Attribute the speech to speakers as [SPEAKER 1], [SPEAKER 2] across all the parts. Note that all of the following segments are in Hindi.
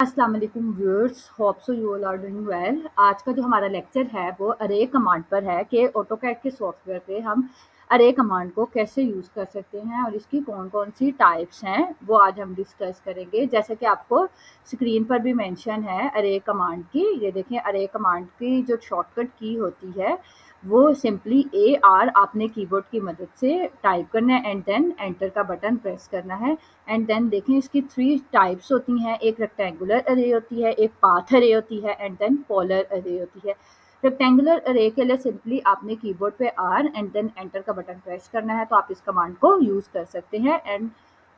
[SPEAKER 1] अस्सलाम वालेकुम viewers, hope so you all are doing well. आज का जो हमारा लेक्चर है वो अरे कमांड पर है कि ऑटोकैड के सॉफ्टवेयर पे हम अरे कमांड को कैसे यूज़ कर सकते हैं और इसकी कौन कौन सी टाइप्स हैं वो आज हम डिस्कस करेंगे। जैसे कि आपको स्क्रीन पर भी मेंशन है अरे कमांड की, ये देखें अरे कमांड की जो शॉर्टकट की होती है वो सिंपली AR आपने कीबोर्ड की मदद से टाइप करना है एंड देन एंटर का बटन प्रेस करना है। एंड देन देखें इसकी 3 टाइप्स होती हैं, एक रेक्टेंगुलर अरे होती है, एक पाथ अरे होती है एंड देन पोलर अरे होती है। रेक्टेंगुलर अरे के लिए सिंपली आपने कीबोर्ड पे R एंड देन एंटर का बटन प्रेस करना है, तो आप इस कमांड को यूज़ कर सकते हैं। एंड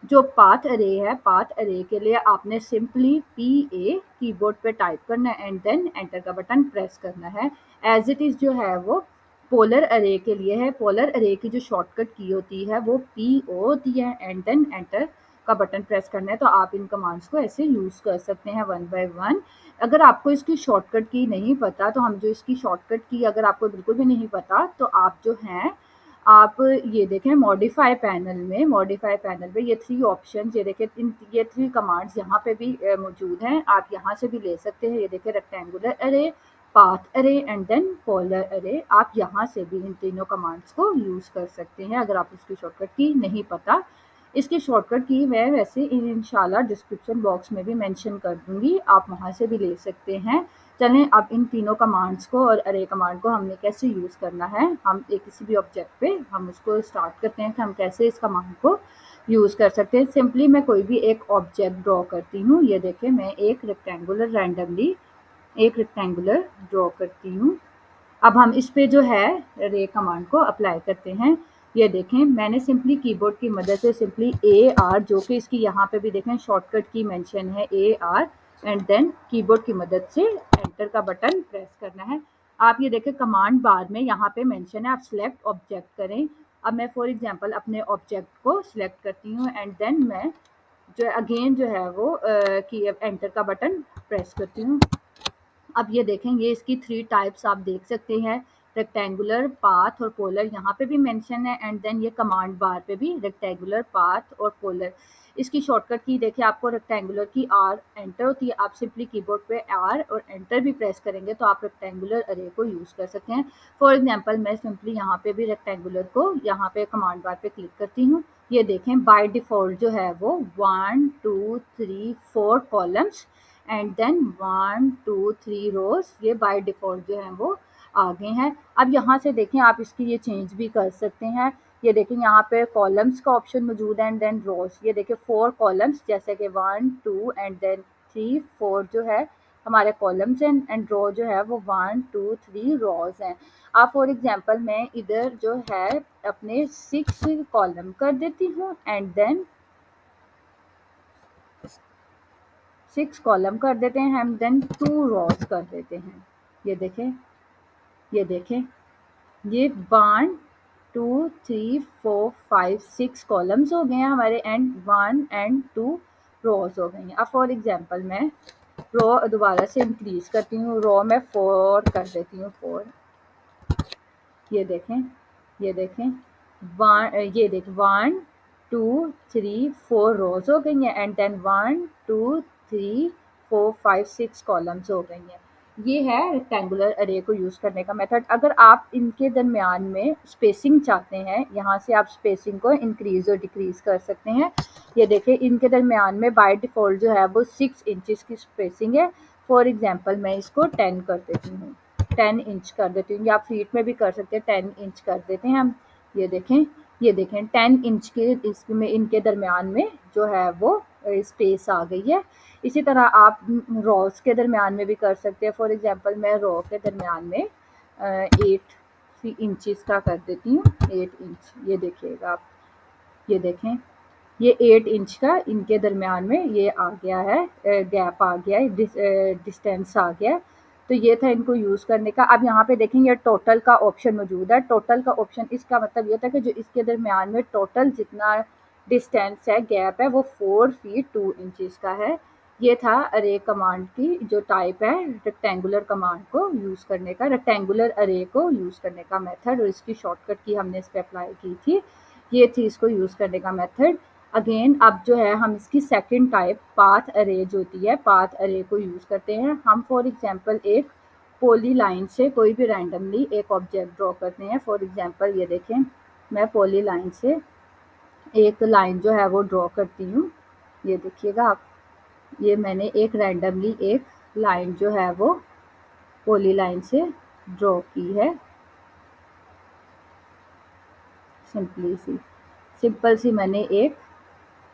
[SPEAKER 1] जो पाथ अरे है, पाथ अरे के लिए आपने सिंपली PA कीबोर्ड पे टाइप करना है एंड देन एंटर का बटन प्रेस करना है। एज इट इज़ जो है वो पोलर अरे के लिए है। पोलर अरे की जो शॉर्टकट की होती है वो PO होती है एंड देन एंटर का बटन प्रेस करना है। तो आप इन कमांड्स को ऐसे यूज़ कर सकते हैं वन बाय वन। अगर आपको इसकी शॉर्टकट की नहीं पता तो हम जो इसकी शॉर्टकट की अगर आपको बिल्कुल भी नहीं पता तो आप जो हैं आप ये देखें मॉडिफाई पैनल में, मॉडिफाई पैनल में ये 3 ऑप्शन, ये देखें ये 3 कमांड्स यहाँ पे भी मौजूद हैं। आप यहाँ से भी ले सकते हैं। ये देखें रेक्टेंगुलर अरे, पाथ अरे एंड देन पोलर अरे। आप यहाँ से भी इन तीनों कमांड्स को यूज़ कर सकते हैं अगर आप इसकी शॉर्टकट की नहीं पता। इसकी शॉर्टकट की मैं वैसे इंशाल्लाह डिस्क्रिप्शन बॉक्स में भी मेंशन कर दूंगी, आप वहाँ से भी ले सकते हैं। चलें अब इन तीनों कमांड्स को और अरे कमांड को हमने कैसे यूज़ करना है, हम एक किसी भी ऑब्जेक्ट पे हम उसको स्टार्ट करते हैं कि हम कैसे इस कमांड को यूज़ कर सकते हैं। सिंपली मैं कोई भी एक ऑब्जेक्ट ड्रॉ करती हूँ। ये देखें मैं एक रेक्टेंगुलर रैंडमली एक रेक्टेंगुलर ड्रॉ करती हूँ। अब हम इस पे जो है रे कमांड को अप्लाई करते हैं। ये देखें मैंने सिंपली कीबोर्ड की मदद से सिंपली AR, जो कि इसकी यहाँ पे भी देखें शॉर्टकट की मेंशन है AR, एंड देन कीबोर्ड की मदद से एंटर का बटन प्रेस करना है। आप ये देखें कमांड बार में यहाँ पे मेंशन है आप सिलेक्ट ऑब्जेक्ट करें। अब मैं फॉर एग्जांपल अपने ऑब्जेक्ट को सिलेक्ट करती हूँ एंड देन मैं जो अगेन जो है वो की एंटर का बटन प्रेस करती हूँ। अब ये देखें ये इसकी 3 टाइप्स आप देख सकते हैं, रेक्टेंगुलर, पाथ और पोलर यहाँ पे भी मेंशन है एंड देन ये कमांड बार पे भी रेक्टेंगुलर, पाथ और पोलर। इसकी शॉर्टकट की देखिए आपको रेक्टेंगुलर की R एंटर होती है, आप सिंपली कीबोर्ड पे R और एंटर भी प्रेस करेंगे तो आप रेक्टेंगुलर अरे को यूज़ कर सकते हैं। फॉर एग्जांपल मैं सिंपली यहाँ पे भी रेक्टेंगुलर को यहाँ पे कमांड बार पे क्लिक करती हूँ। ये देखें बाय डिफ़ॉल्ट जो है वो 1 2 3 4 कॉलम्स एंड देन 1 2 3 रोज, ये बाय डिफ़ॉल्ट जो है वो आ गए हैं। अब यहाँ से देखें आप इसकी ये चेंज भी कर सकते हैं। ये देखें यहाँ पे कॉलम्स का ऑप्शन मौजूद है एंड देन रोज। ये देखें 4 कॉलम्स, जैसे कि 1 2 एंड देन 3 4 जो है हमारे कॉलम्स हैं एंड रो जो है वो 1 2 3 रोज हैं। आप फॉर एग्जांपल मैं इधर जो है अपने 6 कॉलम कर देती हूँ एंड देन 6 कॉलम कर देते हैं हम, देन 2 रॉज कर देते हैं। ये देखें ये देखें ये 1 2 3 4 5 6 कॉलम्स हो गए हैं हमारे एंड 1 एंड 2 रॉज हो गई हैं। अब फॉर एग्जांपल मैं रो दोबारा से इंक्रीज करती हूँ, रो में 4 कर देती हूँ 4। ये देखें ये देखें ये देखें 1 2 3 4 रोज हो गई हैं एंड देन 1 2 3 4 5 6 कॉलम्स हो गई हैं। ये है रेक्टेंगुलर अरे को यूज़ करने का मेथड। अगर आप इनके दरमियान में स्पेसिंग चाहते हैं, यहाँ से आप स्पेसिंग को इंक्रीज और डिक्रीज कर सकते हैं। ये देखें इनके दरमियान में बाय डिफ़ॉल्ट जो है वो 6 इंचज़ की स्पेसिंग है। फॉर एग्जांपल मैं इसको 10 कर देती हूँ, 10 इंच कर देती हूँ, या आप फीट में भी कर सकते हैं, 10 इंच कर देते हैं हम। ये देखें 10 इंच के इसमें इनके दरमियान में जो है वो स्पेस आ गई है। इसी तरह आप रॉस के दरमियान में भी कर सकते हैं। फॉर एग्जांपल मैं रॉ के दरमियान में 8 इंचज़ का कर देती हूँ, 8 इंच। ये देखिएगा आप, ये देखें ये 8 इंच का इनके दरमियान में ये आ गया है, गैप आ गया है, डिस्टेंस आ गया। तो ये था इनको यूज़ करने का। अब यहाँ पे देखेंगे टोटल का ऑप्शन मौजूद है। टोटल का ऑप्शन इसका मतलब ये था कि जो इसके दरमियान में टोटल जितना डिस्टेंस है, गैप है, वो 4 फीट 2 इंचज़ का है। ये था अरे कमांड की जो टाइप है रेक्टेंगुलर कमांड को यूज़ करने का, रेक्टेंगुलर अरे को यूज़ करने का मेथड, और इसकी शॉर्टकट की हमने इस पर अप्लाई की थी। ये थी इसको यूज़ करने का मेथड। अगेन अब जो है हम इसकी सेकंड टाइप पाथ अरे जो होती है, पाथ अरे को यूज़ करते हैं। हम फॉर एग्जांपल एक पॉली लाइन से कोई भी रैंडमली एक ऑब्जेक्ट ड्रॉ करते हैं। फॉर एग्जांपल ये देखें, मैं पॉली लाइन से एक लाइन जो है वो ड्रॉ करती हूँ। ये देखिएगा आप, ये मैंने एक रैंडमली एक लाइन जो है वो पॉली लाइन से ड्रॉ की है। सिंपल सी मैंने एक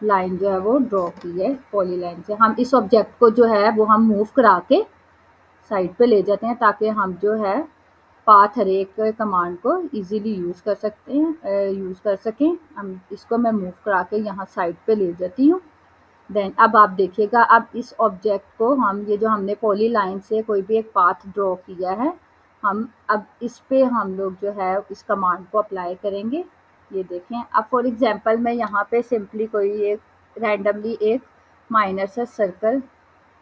[SPEAKER 1] लाइन जो है वो ड्रॉ की है पॉली लाइन से। हम इस ऑब्जेक्ट को जो है वो हम मूव करा के साइड पे ले जाते हैं ताकि हम जो है पाथ हर एक कमांड को इजीली यूज़ कर सकते हैं, यूज़ कर सकें। हम इसको मैं मूव करा के यहाँ साइड पे ले जाती हूँ। देन अब आप देखिएगा, अब इस ऑब्जेक्ट को हम ये जो हमने पॉली लाइन से कोई भी एक पाथ ड्रॉ किया है, हम अब इस पे हम लोग जो है इस कमांड को अप्लाई करेंगे। ये देखें, अब फॉर एग्जांपल मैं यहाँ पे सिंपली कोई एक रैंडमली एक माइनर सा सर्कल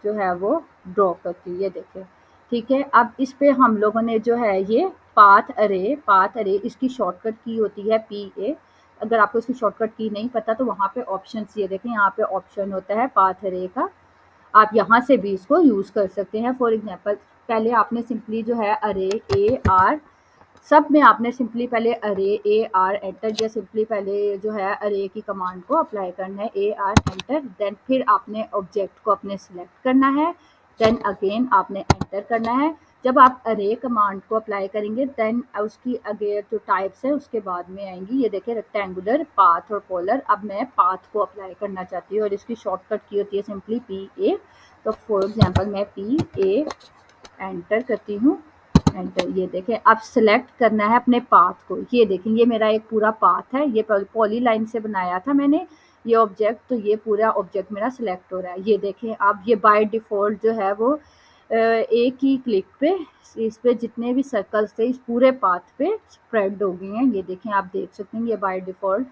[SPEAKER 1] जो है वो ड्रॉ करती हूँ। ये देखें, ठीक है। अब इस पे हम लोगों ने जो है ये पाथ अरे इसकी शॉर्टकट की होती है PA। अगर आपको इसकी शॉर्टकट की नहीं पता तो वहाँ पे ऑप्शंस, ये देखें यहाँ पे ऑप्शन होता है पाथ अरे का, आप यहाँ से भी इसको यूज़ कर सकते हैं। फॉर एग्जांपल पहले आपने सिंपली जो है अरे AR, सब में आपने सिंपली पहले अरे AR एंटर, या सिंपली पहले जो है अरे की कमांड को अप्लाई करना है AR एंटर। देन फिर आपने ऑब्जेक्ट को अपने सिलेक्ट करना है, देन अगेन आपने एंटर करना है। जब आप अरे कमांड को अप्लाई करेंगे देन उसकी अगेन जो टाइप्स है उसके बाद में आएंगी। ये देखिए रेक्टेंगुलर, पाथ और पोलर। अब मैं पाथ को अप्लाई करना चाहती हूँ और इसकी शॉर्टकट की होती है सिंपली PA। तो फॉर एग्जांपल मैं PA एंटर करती हूँ, एंटर। ये देखें, अब सिलेक्ट करना है अपने पाथ को। ये देखें, ये मेरा एक पूरा पाथ है, ये पॉली लाइन से बनाया था मैंने ये ऑब्जेक्ट, तो ये पूरा ऑब्जेक्ट मेरा सिलेक्ट हो रहा है। ये देखें, अब ये बाय डिफ़ॉल्ट जो है वो एक ही क्लिक पे इस पे जितने भी सर्कल्स थे इस पूरे पाथ पे स्प्रेड हो गए हैं। ये देखें, आप देख सकते हैं ये बाय डिफ़ॉल्ट।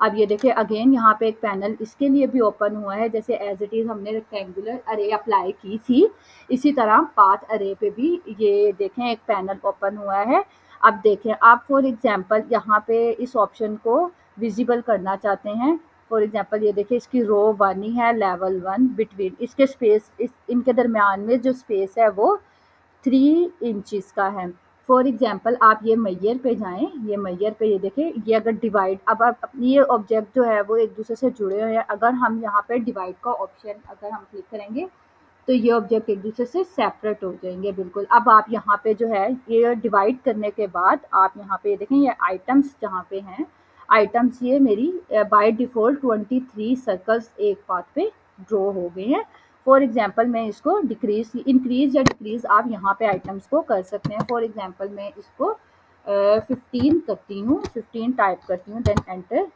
[SPEAKER 1] अब ये देखिए अगेन यहाँ पे एक पैनल इसके लिए भी ओपन हुआ है, जैसे एज इट इज़ हमने रेक्टेंगुलर अरे अप्लाई की थी, इसी तरह पाथ अरे पे भी ये देखें एक पैनल ओपन हुआ है। अब देखें, आप फॉर एग्जांपल यहाँ पे इस ऑप्शन को विजिबल करना चाहते हैं। फॉर एग्जांपल ये देखिए, इसकी रो 1 ही है, लेवल 1 बिटवीन इसके स्पेस, इनके दरमियान में जो स्पेस है वो 3 इंचेस का है। फॉर एग्जांपल आप ये मैयर पे जाएं, ये मैयर पे ये देखें, ये अगर डिवाइड, अब आप ये ऑब्जेक्ट जो है वो एक दूसरे से जुड़े हुए हैं। अगर हम यहाँ पे डिवाइड का ऑप्शन अगर हम क्लिक करेंगे तो ये ऑब्जेक्ट एक दूसरे से सेपरेट हो जाएंगे बिल्कुल। अब आप यहाँ पे जो है ये डिवाइड करने के बाद आप यहाँ पे देखें, ये आइटम्स जहाँ पे हैं, आइटम्स ये मेरी बाय डिफ़ॉल्ट 23 सर्कल्स एक पाथ पे ड्रॉ हो गए हैं। फॉर एग्जांपल मैं इसको डिक्रीज इंक्रीज या डिक्रीज आप यहाँ पे आइटम्स को कर सकते हैं। फॉर एग्जांपल मैं इसको 15 करती हूँ, 15 टाइप करती हूँ, देन एंटर।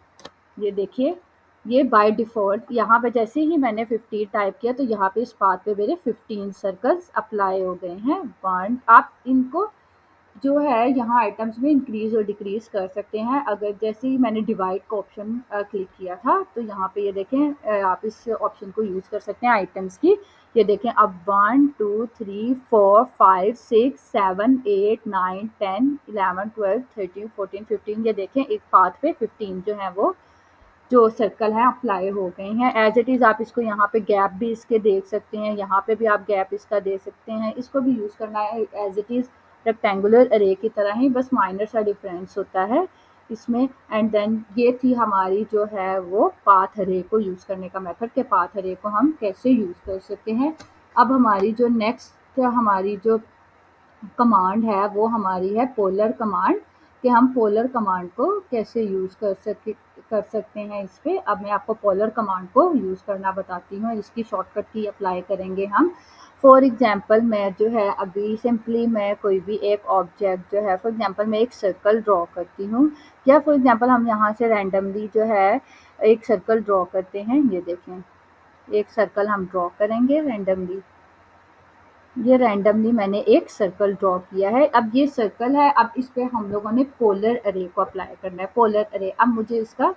[SPEAKER 1] ये देखिए, ये बाय डिफ़ॉल्ट यहाँ पे जैसे ही मैंने 15 टाइप किया तो यहाँ पे इस पाथ पे मेरे 15 सर्कल्स अप्लाई हो गए हैं। वन, आप इनको जो है यहाँ आइटम्स में इंक्रीज और डिक्रीज कर सकते हैं। अगर जैसे ही मैंने डिवाइड का ऑप्शन क्लिक किया था तो यहाँ पे ये देखें, आप इस ऑप्शन को यूज़ कर सकते हैं आइटम्स की। ये देखें, अब 1 2 3 4 5 6 7 8 9 10 11 12 13 14 15, ये देखें एक पाथ पे 15 जो है वो जो सर्कल है अप्लाई हो गए हैं। एज इट इज़ आप इसको यहाँ पे गैप भी इसके देख सकते हैं, यहाँ पे भी आप गैप इसका दे सकते हैं। इसको भी यूज़ करना है एज इट इज़ रेक्टेंगुलर अरे की तरह ही, बस माइनर सा डिफरेंस होता है इसमें। एंड देन ये थी हमारी जो है वो पाथ अरे को यूज़ करने का मेथड, के पाथ अरे को हम कैसे यूज़ कर सकते हैं। अब हमारी जो नेक्स्ट हमारी जो कमांड है वो हमारी है पोलर कमांड, कि हम पोलर कमांड को कैसे यूज़ कर सकते हैं इस पे। अब मैं आपको पोलर कमांड को यूज़ करना बताती हूँ, इसकी शॉर्टकट की अप्लाई करेंगे हम। फॉर एग्जांपल मैं जो है अभी सिंपली मैं कोई भी एक ऑब्जेक्ट जो है, फॉर एग्जांपल मैं एक सर्कल ड्रॉ करती हूँ, या फॉर एग्जांपल हम यहाँ से रैंडमली जो है एक सर्कल ड्रॉ करते हैं। ये देखें, एक सर्कल हम ड्रॉ करेंगे रैंडमली, ये रैंडमली मैंने एक सर्कल ड्रॉ किया है। अब ये सर्कल है, अब इस पे हम लोगों ने पोलर अरे को अप्लाई करना है, पोलर अरे। अब मुझे इसका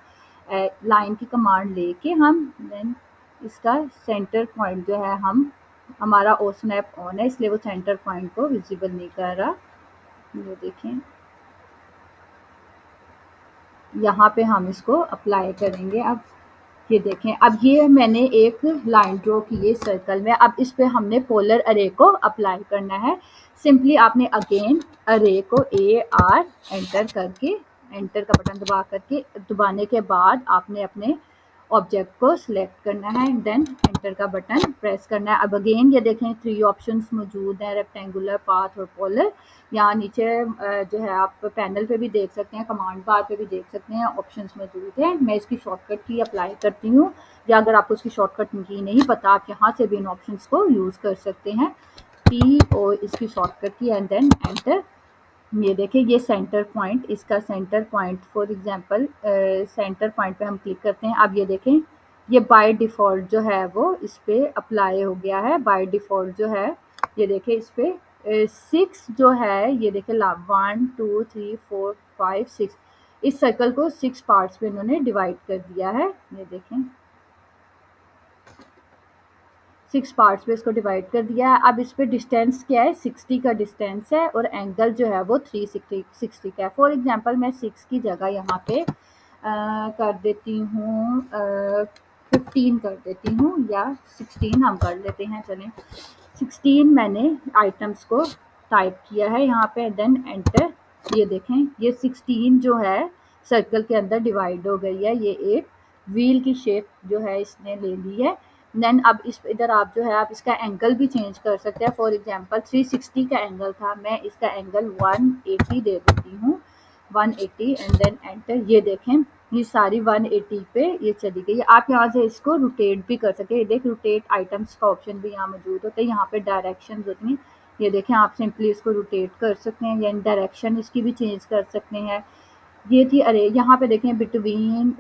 [SPEAKER 1] लाइन की कमांड लेके हम देन इसका सेंटर पॉइंट जो है, हम हमारा ओ स्नैप ऑन है इसलिए वो सेंटर पॉइंट को विजिबल नहीं कर रहा। ये देखें, यहाँ पे हम इसको अप्लाई करेंगे। अब ये देखें, अब ये मैंने एक लाइन ड्रॉ की है सर्कल में। अब इस पे हमने पोलर अरे को अप्लाई करना है। सिंपली आपने अगेन अरे को AR एंटर करके, एंटर का बटन दबा करके, दबाने के बाद आपने अपने ऑब्जेक्ट को सिलेक्ट करना है, देन एंटर का बटन प्रेस करना है। अब अगेन ये देखें 3 ऑप्शंस मौजूद हैं, रेक्टेंगुलर, पाथ और पोलर। यहाँ नीचे जो है आप पैनल पे भी देख सकते हैं, कमांड बार पे भी देख सकते हैं, ऑप्शंस मौजूद हैं। मैं इसकी शॉर्टकट की अप्लाई करती हूँ, या अगर आपको इसकी शॉर्टकट की नहीं पता, आप यहाँ से भी इन ऑप्शंस को यूज़ कर सकते हैं। P और इसकी शॉर्टकट की एंड देन एंटर। ये देखिए ये सेंटर पॉइंट, इसका centre point for example centre point पे हम क्लिक करते हैं। अब ये देखें ये बाय डिफ़ॉल्ट जो है वो इस पे अप्लाई हो गया है। बाय डिफ़ॉल्ट जो है ये देखें इस पे 6 जो है, ये देखें 1 2 3 4 5 6, इस सर्कल को 6 पार्ट्स में इन्होंने डिवाइड कर दिया है। ये देखें 6 पार्ट्स में इसको डिवाइड कर दिया है। अब इस पे डिस्टेंस क्या है, 60 का डिस्टेंस है, और एंगल जो है वो 360 का है। फॉर एग्जांपल मैं 6 की जगह यहाँ पे कर देती हूँ 15 कर देती हूँ, या 16 हम कर लेते हैं, चलें 16 मैंने आइटम्स को टाइप किया है यहाँ पे, देन एंटर। ये देखें ये 16 जो है सर्कल के अंदर डिवाइड हो गई है। ये एक व्हील की शेप जो है इसने ले ली है। देन अब इस इधर आप जो है आप इसका एंगल भी चेंज कर सकते हैं। फॉर एग्जांपल 360 का एंगल था, मैं इसका एंगल 180 दे देती हूँ, 180 एंड देन एंटर। ये देखें ये सारी 180 पे ये चली गई। आप यहाँ से इसको रोटेट भी कर सकते हैं। ये देख रोटेट आइटम्स का ऑप्शन भी यहाँ मौजूद होता है। यहाँ पे डायरेक्शन होती हैं, ये देखें आप सिंपली इसको रोटेट कर सकते हैं, या डायरेक्शन इसकी भी चेंज कर सकते हैं। ये थी अरे, यहाँ पे देखें बिटवीन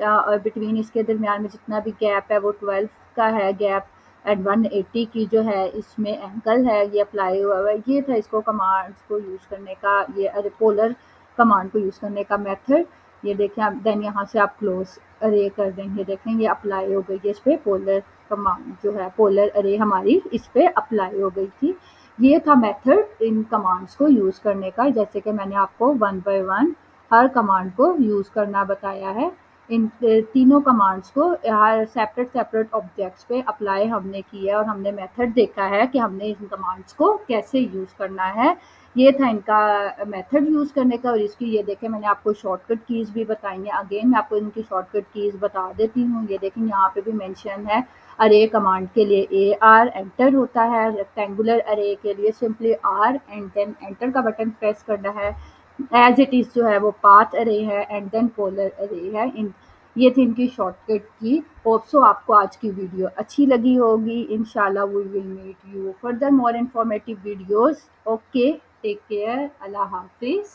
[SPEAKER 1] बिटवीन इसके दरमियान में जितना भी गैप है वो 12 का है गैप, एंड 180 की जो है इसमें एंगल है ये अप्लाई हुआ हुआ है। ये था इसको कमांड्स को यूज़ करने का, ये अरे पोलर कमांड को यूज़ करने का मेथड। ये देखें आप, देन यहाँ से आप क्लोज अरे कर देंगे, देखें ये अप्लाई हो गई है इस पर पोलर कमांड जो है, पोलर अरे हमारी इस पर अप्लाई हो गई थी। ये था मेथड इन कमांड्स को यूज़ करने का, जैसे कि मैंने आपको 1 बाय 1 हर कमांड को यूज़ करना बताया है। इन तीनों कमांड्स को हर सेपरेट ऑब्जेक्ट्स पे अप्लाई हमने किया है, और हमने मेथड देखा है कि हमने इन कमांड्स को कैसे यूज़ करना है। ये था इनका मेथड यूज़ करने का। और इसकी ये देखें मैंने आपको शॉर्टकट कीज़ भी बताई हैं। अगेन मैं आपको इनकी शॉर्टकट कीज़ बता देती हूँ। ये देखें यहाँ पे भी मेंशन है, अरे कमांड के लिए AR एंटर होता है, रेक्टेंगुलर अरे के लिए simply R and then enter का बटन प्रेस करना है। एज इट इज़ जो है वो पाथ अरे है, एंड देन पोलर अरे है। इन ये थी इनकी शॉर्टकट की। होप सो आपको आज की वीडियो अच्छी लगी होगी। इंशाल्लाह we will meet you further more informative videos. Okay, take care, अल्लाह हाफिज़।